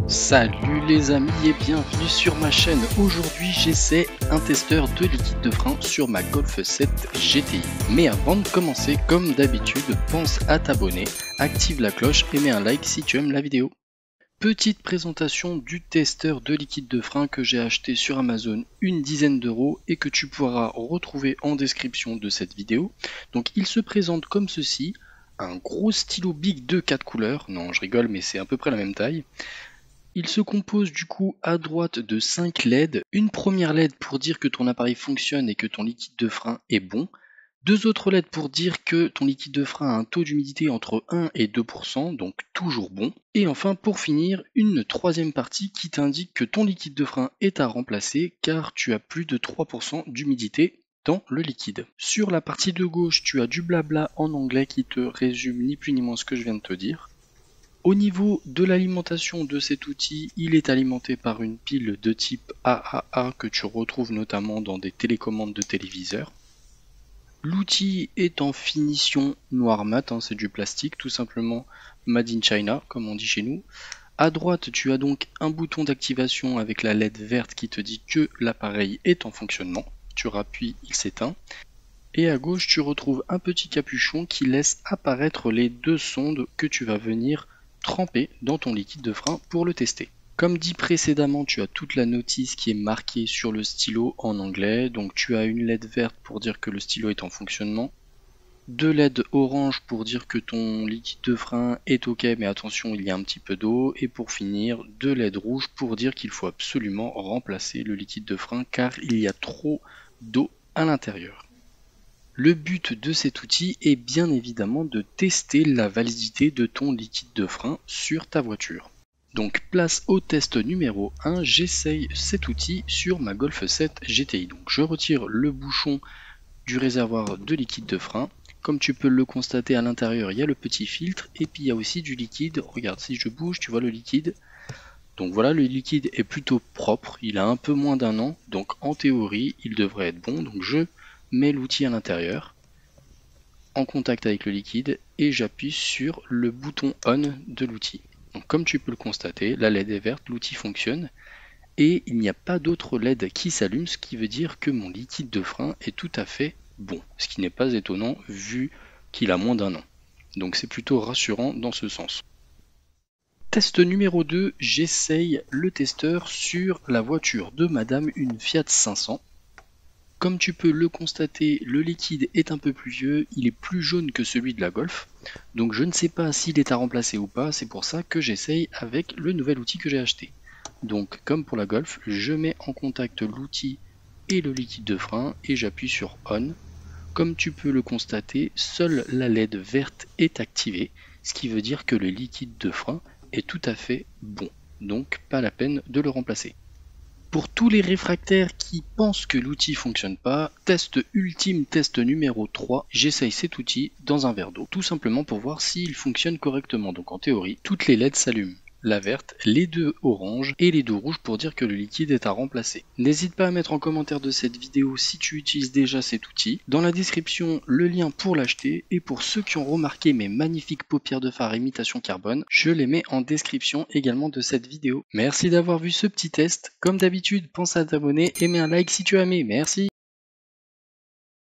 Salut les amis et bienvenue sur ma chaîne. Aujourd'hui j'essaie un testeur de liquide de frein sur ma Golf 7 GTI. Mais avant de commencer, comme d'habitude, pense à t'abonner, active la cloche et mets un like si tu aimes la vidéo. Petite présentation du testeur de liquide de frein que j'ai acheté sur Amazon une dizaine d'euros et que tu pourras retrouver en description de cette vidéo. Donc il se présente comme ceci, un gros stylo Bic de 4 couleurs, non je rigole mais c'est à peu près la même taille. Il se compose du coup à droite de 5 LED, une première LED pour dire que ton appareil fonctionne et que ton liquide de frein est bon, deux autres LED pour dire que ton liquide de frein a un taux d'humidité entre 1 et 2%, donc toujours bon, et enfin pour finir, une troisième partie qui t'indique que ton liquide de frein est à remplacer car tu as plus de 3% d'humidité dans le liquide. Sur la partie de gauche, tu as du blabla en anglais qui te résume ni plus ni moins ce que je viens de te dire. Au niveau de l'alimentation de cet outil, il est alimenté par une pile de type AAA que tu retrouves notamment dans des télécommandes de téléviseurs. L'outil est en finition noir mat, c'est du plastique, tout simplement made in China, comme on dit chez nous. À droite, tu as donc un bouton d'activation avec la LED verte qui te dit que l'appareil est en fonctionnement. Tu rappuies, il s'éteint. Et à gauche, tu retrouves un petit capuchon qui laisse apparaître les deux sondes que tu vas venir tremper dans ton liquide de frein pour le tester. Comme dit précédemment, tu as toute la notice qui est marquée sur le stylo en anglais. Donc tu as une LED verte pour dire que le stylo est en fonctionnement, deux LED orange pour dire que ton liquide de frein est ok mais attention il y a un petit peu d'eau, et pour finir deux LED rouges pour dire qu'il faut absolument remplacer le liquide de frein car il y a trop d'eau à l'intérieur. Le but de cet outil est bien évidemment de tester la validité de ton liquide de frein sur ta voiture. Donc place au test numéro 1, j'essaye cet outil sur ma Golf 7 GTI. Donc je retire le bouchon du réservoir de liquide de frein. Comme tu peux le constater à l'intérieur, il y a le petit filtre et puis il y a aussi du liquide. Regarde, si je bouge, tu vois le liquide. Donc voilà, le liquide est plutôt propre, il a un peu moins d'un an, donc en théorie, il devrait être bon. Donc je mets l'outil à l'intérieur, en contact avec le liquide, et j'appuie sur le bouton on de l'outil. Donc comme tu peux le constater, la LED est verte, l'outil fonctionne, et il n'y a pas d'autre LED qui s'allume, ce qui veut dire que mon liquide de frein est tout à fait bon, ce qui n'est pas étonnant vu qu'il a moins d'un an. Donc c'est plutôt rassurant dans ce sens. Test numéro 2, j'essaye le testeur sur la voiture de madame, une Fiat 500. Comme tu peux le constater, le liquide est un peu plus vieux, il est plus jaune que celui de la Golf. Donc je ne sais pas s'il est à remplacer ou pas, c'est pour ça que j'essaye avec le nouvel outil que j'ai acheté. Donc comme pour la Golf, je mets en contact l'outil et le liquide de frein et j'appuie sur On. Comme tu peux le constater, seule la LED verte est activée, ce qui veut dire que le liquide de frein est tout à fait bon. Donc pas la peine de le remplacer. Pour tous les réfractaires qui pensent que l'outil fonctionne pas, test ultime, test numéro 3, j'essaye cet outil dans un verre d'eau, tout simplement pour voir s'il fonctionne correctement. Donc en théorie, toutes les LED s'allument. La verte, les deux oranges et les deux rouges pour dire que le liquide est à remplacer. N'hésite pas à mettre en commentaire de cette vidéo si tu utilises déjà cet outil. Dans la description, le lien pour l'acheter, et pour ceux qui ont remarqué mes magnifiques paupières de phare imitation carbone, je les mets en description également de cette vidéo. Merci d'avoir vu ce petit test. Comme d'habitude, pense à t'abonner et mets un like si tu as aimé. Merci.